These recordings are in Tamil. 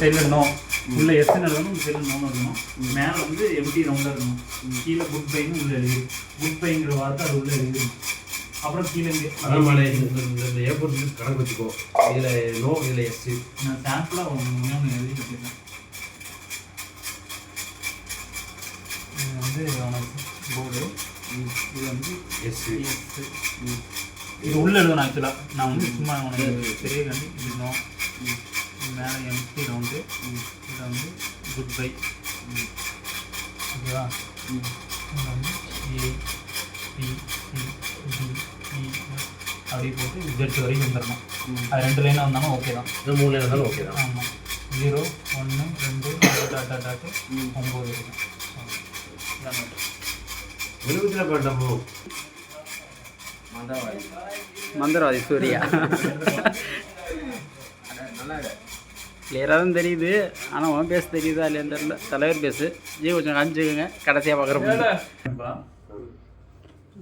சைடில் நோ உள்ள எஸ்ன்னு எழுதணும், இந்த சைடில் நோன்னு எழுதணும். மேலே வந்து எம்டி ரவுண்டாக இருக்கணும். கீழே குட் பைன்னு உள்ள எழுதி குட் பைங்கிற வார்த்தை அது உள்ள எழுதிடும். அப்புறம் கீழே இந்த ஏர்போர்ட் கணக்கு வச்சுக்கோ. இதில் நோ, இதில் எஸ். நான் சாம்பிளாக ஒன்று எழுதி கட்டிடுறேன். இது வந்து போர்டு, இது வந்து எஸ். இது உள்ளே எழுதணும். ஆக்சுவலாக நான் வந்து சும்மா உனக்கு பெரிய கண்டி இது நோ, மேலே எம்டி ரவுண்டு, இதில் வந்து குட் பை. ஓகேவா? இதில் வந்து ஏ பி சி டி இ அப்படி போட்டு ஜெட் வரைக்கும் வந்துடணும். அது 2 லைனாக வந்தாலும் ஓகே தான். இது 3 லைன் இருந்தாலும் ஓகே தான். ஆமாம். 0 1 2 டாட்டு 9 இருக்கும். விழுப்புரத்தில் போயிட்டோமோ மந்திரவாதி சூர்யா. கிளியராக தான் தெரியுது, ஆனால் உன் பேச தெரியுதா இல்லையான்னு தெரியல. தலைவர் பேசு ஜி, கொஞ்சம் காமிச்சுக்கோங்க. கடைசியாக பார்க்குறப்ப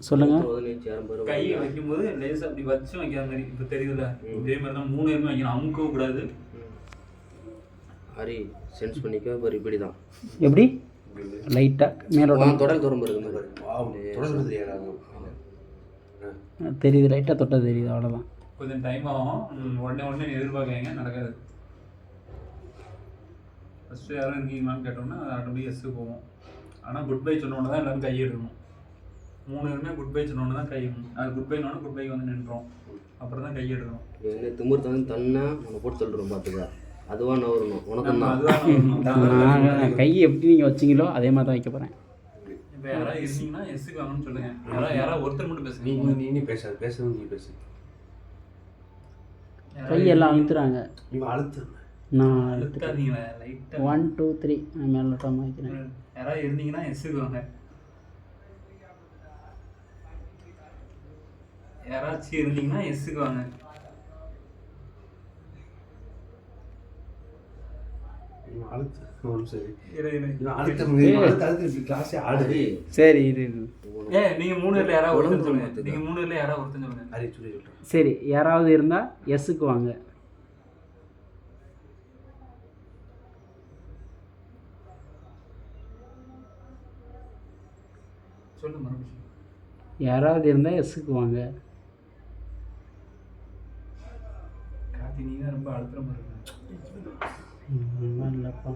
சொல்லுங்கள். கையை வைக்கும்போது லேஸ் அப்படி வச்சு வைக்கிற மாதிரி இப்போ தெரியுதுல்ல, இதே மாதிரி தான் 3 பேருமே வைக்கணும். அமுக்கவும் கூடாது. ஹரி சென்ஸ் பண்ணிக்க பாரு, இப்படி தான். எப்படி லைட்டாக மேலோட தொடர் தூரம் இருக்குது தெரியுது, லைட்டாக தொட்டால் தெரியுது, அவ்வளோதான். கொஞ்சம் டைம் ஆகும். உடனே எதிர்பார்க்காங்க, நடக்காது. ஃபஸ்ட்டு யாரும் இருக்கீங்களான்னு கேட்டோம்னா அது ஆட்டோமேட்டிக் எஸ்ஸு போகும். ஆனால் குட் பை சொன்னோன்னு தான் எல்லோரும் கையை எடுக்கணும். 3 பேருமே குட் பை சொன்னோன்னு தான் கை எடுக்கணும். அது குட் பைனோட குட் பைக்கு வந்து நின்றோம், அப்புறம் தான் கையை எடுக்கணும். என்ன திமுர் வந்து தன்னா உன்னை போட்டு சொல்கிறோம் பார்த்துக்கா. அதுவாக நவரணும் உனக்கு தான். அதுதான் கை எப்படி நீங்கள் வச்சிங்களோ அதே மாதிரி தான் வைக்க போகிறேன். இப்போ யாராவது இருந்தீங்கன்னா எஸ்ஸுக்கு வாங்கன்னு சொல்லுங்கள். யாராவது ஒருத்தர் மட்டும் பேசுங்க. நீ பேசுறது நீ பேசு. கையெல்லாம் அழுத்துறாங்க. நீ அழுத்து. நான் அழுத்தாதீங்களா, லைட்டாக 1 2 3 நான் மேலோட்டமாக வைக்கிறேன். யாராவது இருந்தீங்கன்னா எஸ்ஸுக்கு வாங்க. யாராச்சும் இருந்தீங்கன்னா எஸ்ஸுக்கு வாங்க. சரி இது நீங்க 3 பேர்ல யாராவது ஒருத்தர் சொல்லுங்க. நீங்க 3 பேர்ல யாராவது ஒருத்தர் சொல்லுங்க. சரி, யாராவது இருந்தால் எஸ்ஸுக்கு வாங்க. சொல்லு மறுபடியும். யாராவது இருந்தால் எஸ்ஸுக்கு வாங்க. கார்த்தி நீ தான் ரொம்ப அழுத்துற மாதிரி இருக்கு. இல்லைப்பா,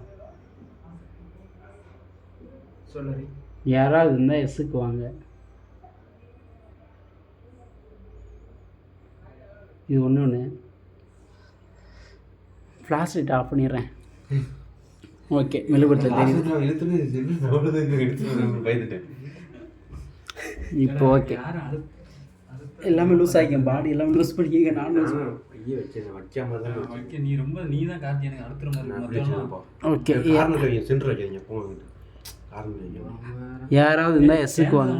சொல்லு. யாராவது இருந்தால் எஸ்ஸுக்கு வாங்க. இது ஒன்று ஃப்ளாஷ் லைட் ஆஃப் பண்ணிடுறேன். ஓகே, மெழுகுவர்த்தி இப்போ ஓகே. எல்லாமே லூஸ் ஆகிக்கும், பாடி எல்லாமே லூஸ் பண்ணிக்க. நான் நீ ரொம்ப நீ தான் கார்த்தி எனக்கு அழுத்துற மாதிரி. ஓகே, யாராவது இருந்தால் எஸ்ஸுக்கு வாங்க.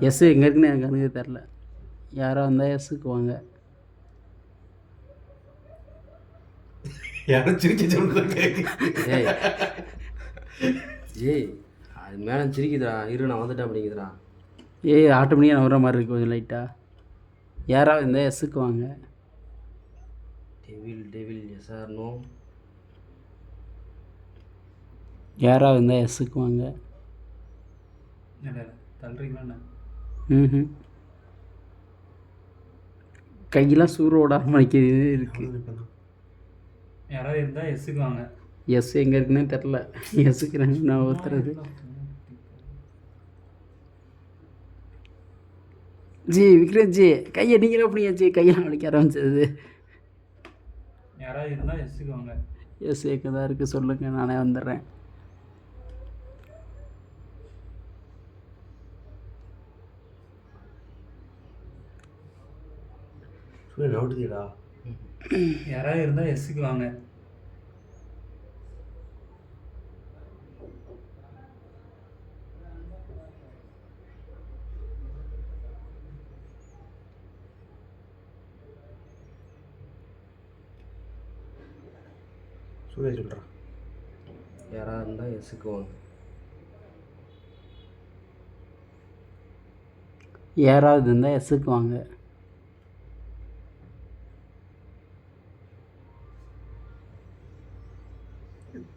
எஸ் எங்கே இருக்குன்னு எனக்கு அணுக தெரில. யாராவது இருந்தால் எஸ்ஸுக்கு வாங்க. ஏய் அது மேலே சிரிக்குதுடா, இரு நான் வந்துட்டேன் அப்படிங்குதுடா. ஏய் ஆட்டோமேட்டிக்காக நான் வர மாதிரி இருக்கு கொஞ்சம் லைட்டாக. யாராவது இருந்தால் எஸ்ஸுக்கு வாங்க. டெவில் எஸ் ஆர் நோ. யாராவது இருந்தால் எஸ்ஸுக்கு வாங்க. தள்ளுறீங்களா? கையெல்லாம் சூறோட மணிக்கிறது இருக்கு. யாராவது இருந்தால் எஸ்ஸுக்கு வாங்க. எஸ் எங்கே இருக்குன்னே தெரில. எஸ்ஸுக்கு நான் ஒருத்தரது. ஜி விக்ரம் ஜி, கையை நீங்களும் அப்படியா ஜி? கையெல்லாம் அடிக்க ஆரம்பிச்சது. யாராவது இருந்தால் எஸ்ஸுக்கு வாங்க. எஸ் எங்கே தான் இருக்குது சொல்லுங்கள், நானே வந்துடுறேன். யாராவது இருந்தால் எஸ்ஸுக்கு வாங்க. சூரிய சொல்கிறான். யாராக இருந்தால் எஸ்ஸுக்கு வாங்க. யாராவது இருந்தால் எஸ்ஸுக்கு வாங்க.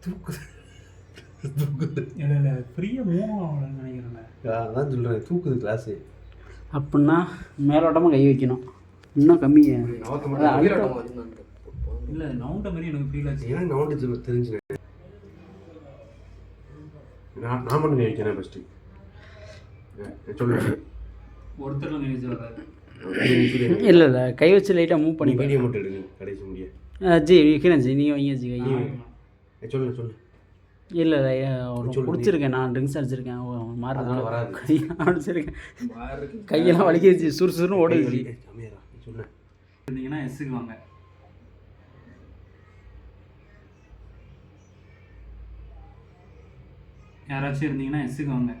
தூக்குது தூக்குது. இல்லை இல்லை ஃப்ரீயாக மூவ் ஆகலன்னு நினைக்கிறேன். அதான் சொல்கிறேன், தூக்குது கிளாஸு. அப்படின்னா மேலோட்டமாக கை வைக்கணும், இன்னும் கம்மி. இல்லை நவுண்ட மாதிரி எனக்கு ஃபீல் ஆச்சு. ஏன்னா நவுண்டு தெரிஞ்சு நான் மட்டும் நினைக்கிறேன் ஃபஸ்ட்டு. சொல்லுங்கள். ஒருத்தர் நினைச்சு வராது. இல்லை இல்லை கை வச்சு லைட்டாக மூவ் பண்ணி வீடியோ மட்டும் எடுங்க கடைசி முடிய. ஜி வைக்கிறேன் ஜி, நீங்கள் வைங்க ஜி கை. சொல்லு. இல்லை இல்லை குடிச்சிருக்கேன், நான் ட்ரிங்க்ஸ் அடிச்சிருக்கேன், மாறதுனால வராது. கையெல்லாம் அடிச்சிருக்கேன், கையெல்லாம் வலிக்கிடுச்சு, சுறுசுறுன்னு ஓடுச்சு. சொன்னேன் இருந்தீங்கன்னா எஸ்ஸுக்கு வாங்க. யாராச்சும் இருந்தீங்கன்னா எஸ்ஸுக்கு வாங்க.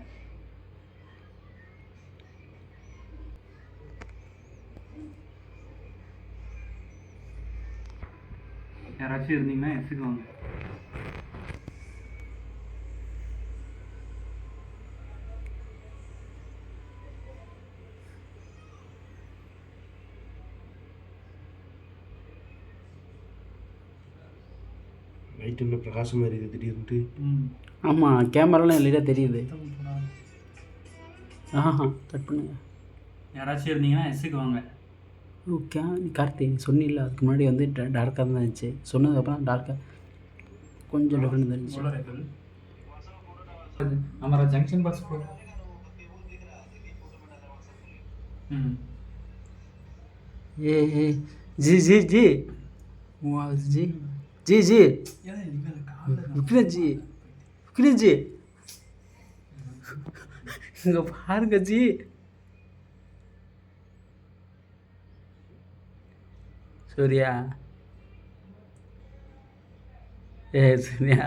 யாராச்சும் இருந்தீங்கன்னா எஸ்ஸுக்கு வாங்க. லைட் இன்னும் பிரகாசமாக இருக்குது திடீர்னுட்டு. ஆமாம் கேமராலாம் லைட்டாக தெரியுது. கட் பண்ணுங்க. யாராச்சும் இருந்தீங்கன்னா எஸ்ஸுக்கு வாங்க. ஓகே நீ கார்த்தி சொன்னில்ல, அதுக்கு முன்னாடி வந்து டார்க்காக தான் இருந்துச்சு, சொன்னதுக்கப்புறம் டார்க்காக கொஞ்சம் டிஃப்ரெண்ட் இருந்துச்சு. हमारा जंक्शन बस को ये जी जी जी वाह जी जी जी रुकना जी रुकना जी இங்கே பாருங்க ஜி. சூர்யா சூர்யா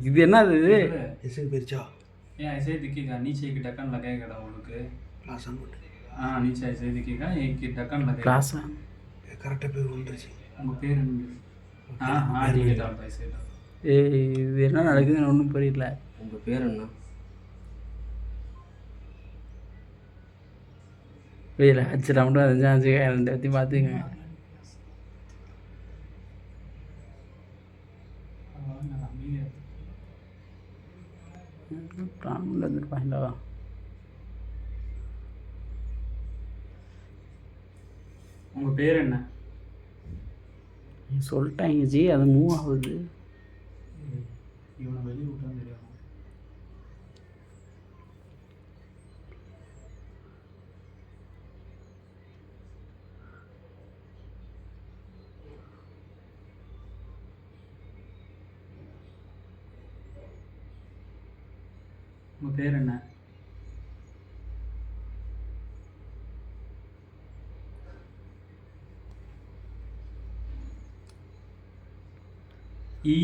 இது என்னது இது? ये ऐसे ही दिखेगा, नीचे एक ढक्कन लगेगा वो लोग के। हाँ नीचे ऐसे ही दिखेगा, एक ढक्कन लगेगा। क्लासा கரெக்டாக பேர் வந்துருச்சு. உங்கள் பேர் என்ன? हाँ हाँ ठीक है डाल ऐसे डाल। இது என்ன நடக்குதுன்னு ஒன்றும் புரியல. உங்கள் பேர் என்ன? புரியல. அச்சு மட்டும் அஞ்சு ரெண்டு பற்றி பார்த்துக்கங்க. வந்துருப்பாங்களா? உங்கள் பேர் என்ன? சொல்லிட்டாங்க ஜி, அது மூவ் ஆகுது. இவனை வெளியே விட்டா தெரியும். உங்கள் பேர் என்ன? இ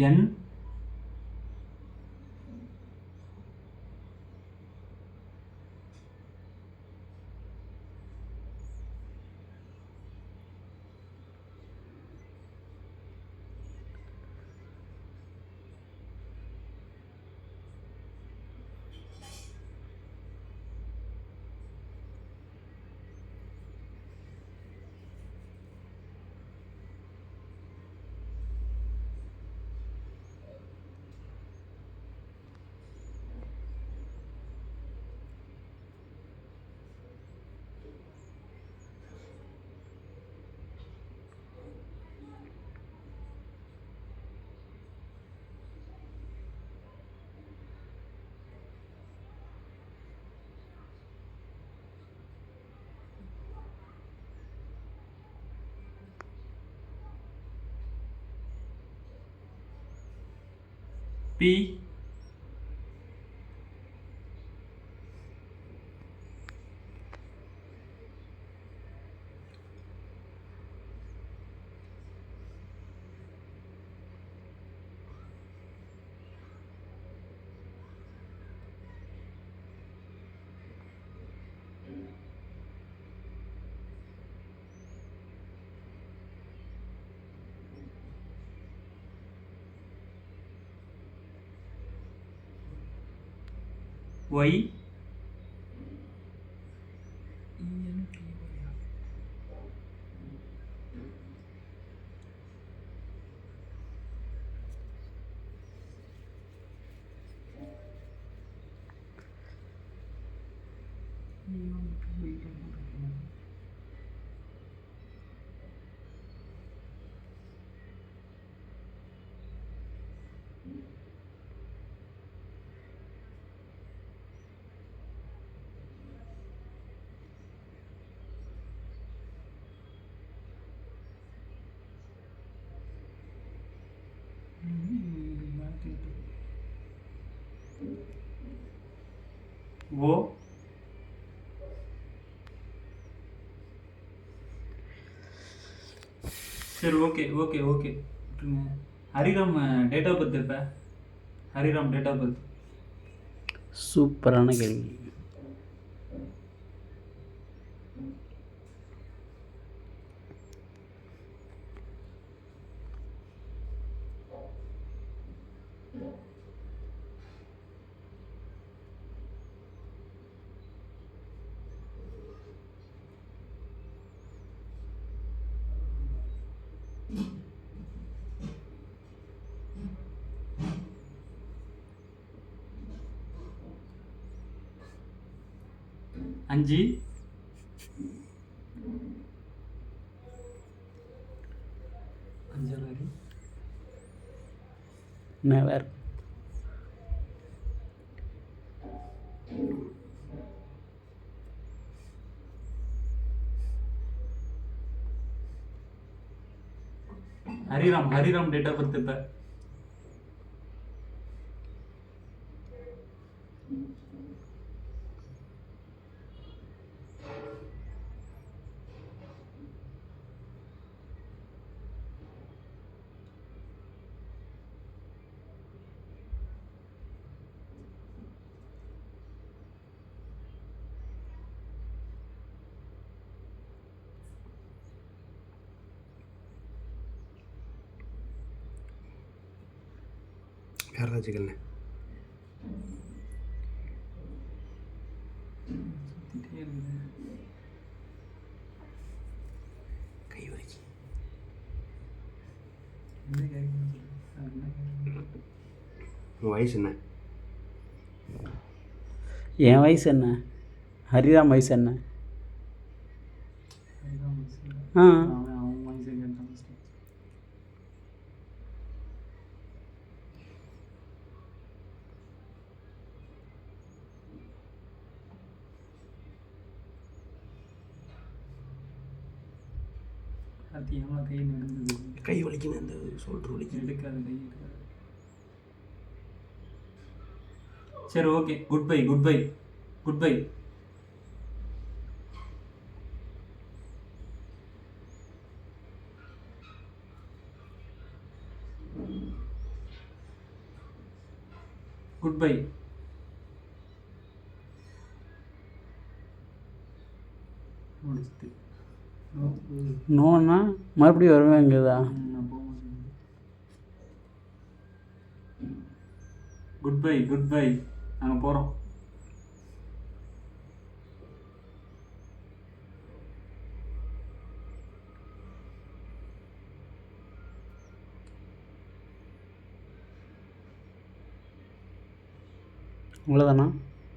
என் பி ஒய் ஓ சரி ஓகே ஓகே ஓகே விட்டுருங்க. ஹரிராம் டேட் ஆஃப் பர்த் இப்போ ஹரிராம் டேட் ஆஃப் பர்த் சூப்பரான கேள்வி. அஞ்சு அஞ்சாவது never. Hariram date of birth இப்போ வேறு ஏதாச்சும் கேள்வி? சுத்திட்டே இருக்குது. கை வலிக்கு. என்ன கேட்கணும்னு சொல்லு. அது என்ன கேட்கணும்? உன் வயசு என்ன? என் வயசு என்ன? ஹரிராம் வயசு என்ன? ஹரிராம் வயசு இல்லை. ஆ அவன் வயசு கேட்டான் first. சத்தியமா கை நடுங்குது. கை வலிக்குன்னு இந்த சொல்கிற வலிக்கு. எடுக்காது கை எடுக்காது. சரி okay good bye good bye good bye. Good by. முடிச்சுட்டு நோன்னா மறுபடியும் வருவேங்குதா? நான் போக மாட்டேன். Good bye good by. நாங்கள் போகிறோம். அவ்வளோதானா?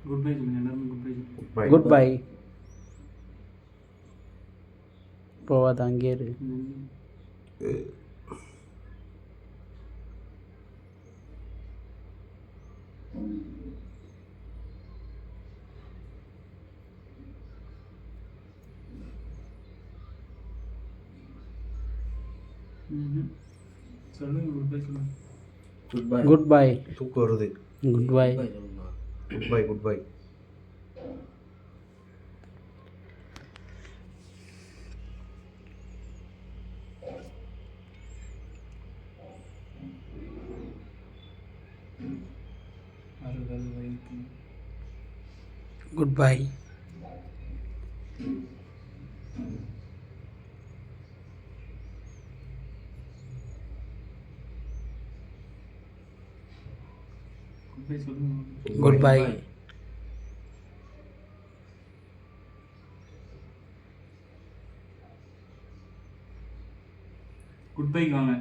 குட் பை சொல்லுங்கள் எல்லாருமே குட் பை சொல்லுங்கள். Good bye. போவாத அங்கேயே இரு. சொல்லுங்கள் குட் பை சொல்லுங்கள். Good bye. Good by. தூக்கம் வருது. Good bye. Good bye good by. அறுபது வயது. Good bye. குட் பை சொல்லுங்கள். Good bye. குட் பைக்கு வாங்க.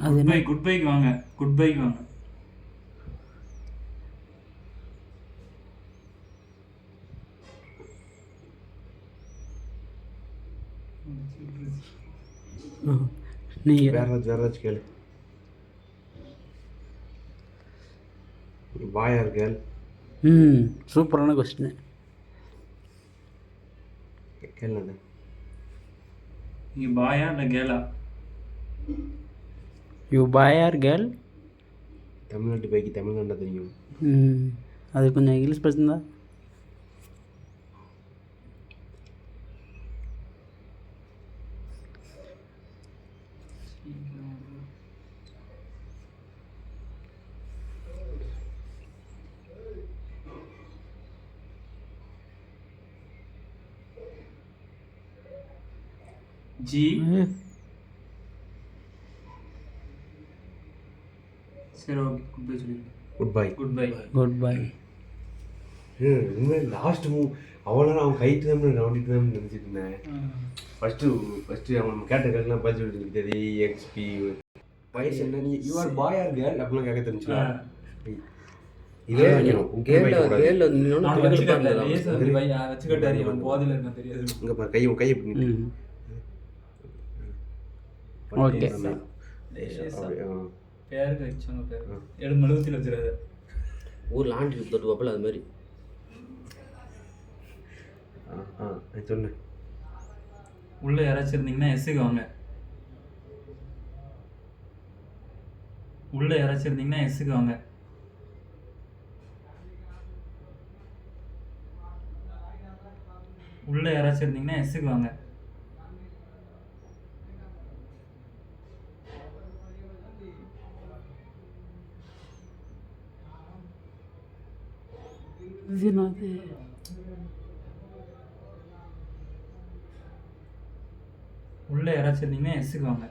அது என்ன? குட் பைக் வாங்க. குட் பைக் வாங்க. நீங்கள் வேற ஏதாச்சும் கேளு. Boy or girl? சூப்பரான கொஸ்டின். கேளுங்க. நீங்க பாயா இல்லை கேலா? You boy or girl? தமிழ்நாட்டு பைக்கு தமிழ்நாட்டில் தெரியும். அது கொஞ்சம் இங்கிலீஷ் பேசுந்தா. ஜி. சரி ஓகே, குட் பை சொல்லிடுங்க. Good bye. Good bye. Good bye. இனிமேல் லாஸ்ட் அவ்வளோ அவன் கைட்டு தான் நோண்டிட்டு தான் நினச்சிட்டு இருந்தேன். ஃபஸ்ட்டு அவன் கேட்ட கேட்கலாம் பதில் சொல்லிட்டு சரி எக்ஸ்பி வயசு என்ன நீ யூஆர் பாய் ஆர் கேர்ள் அப்படிலாம் கேட்க தெரிஞ்சுல. இதே கேள்ல நின்னோன்னு நான் பிள்ளைகள் வச்சுக்கிட்டாரு. பாருங்க. ஏசு வந்து பை வச்சுக்கிட்டாரு. அவன் போதையில இருக்கான் தெரியாது. இங்கே பாரு கையை பண்ணிட்டு ஓகே. பேருக்கு வச்சவங்க பேர் மெழுகுத்தில் வச்சுருக்காரு. ஊரில் ஆண்டி தொட்டு பார்ப்பல அது மாதிரி. சொன்னேன். உள்ள யாராச்சும் இருந்தீங்கன்னா எஸ்ஸுக்கு வாங்க. உள்ள யாராச்சும் இருந்தீங்கன்னா எஸ்ஸுக்கு வாங்க. உள்ள யாராச்சும் இருந்தீங்கன்னா எஸ்ஸுக்கு வாங்க. உள்ள யாராச்சும் இருந்தீங்கன்னா எஸ்ஸுக்கு வாங்க.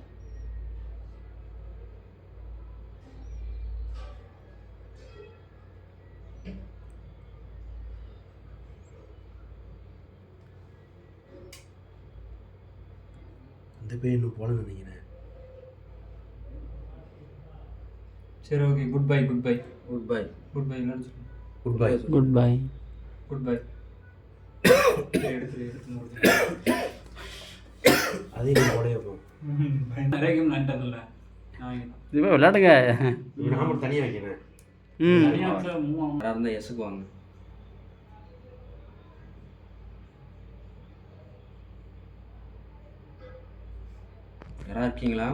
அந்த பேர் இன்னும் போல நினைக்கிறேன். சரி okay, good bye. Good bye. Good bye. Good bye எல்லாரும் சொல்லுங்க. Good bye. Good bye. Good bye. எடுத்து முடிச்சு. அதே நீ போடவே வைப்போம். நிறைய கேம் விளையாண்டதில்ல. நான் இப்போ விளையாடுங்க. நான் மட்டும் தனியாக வைக்கிறேன். தனியாக மூவ் ஆகும். யாராக இருந்தால் எஸ்ஸுக்கு வாங்க. யாராக இருக்கீங்களா?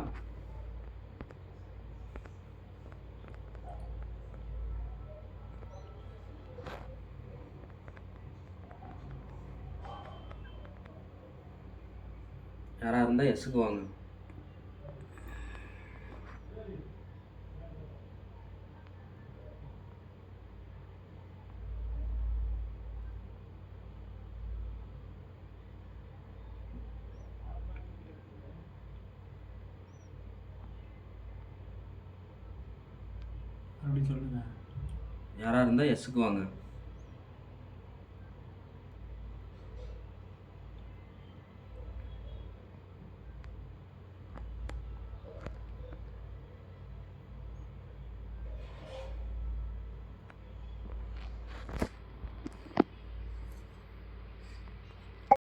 யாராக இருந்தால் எஸ்ஸுக்கு வாங்க. அப்படி சொல்லுங்க. யாராக இருந்தால் எஸ்ஸுக்கு வாங்க.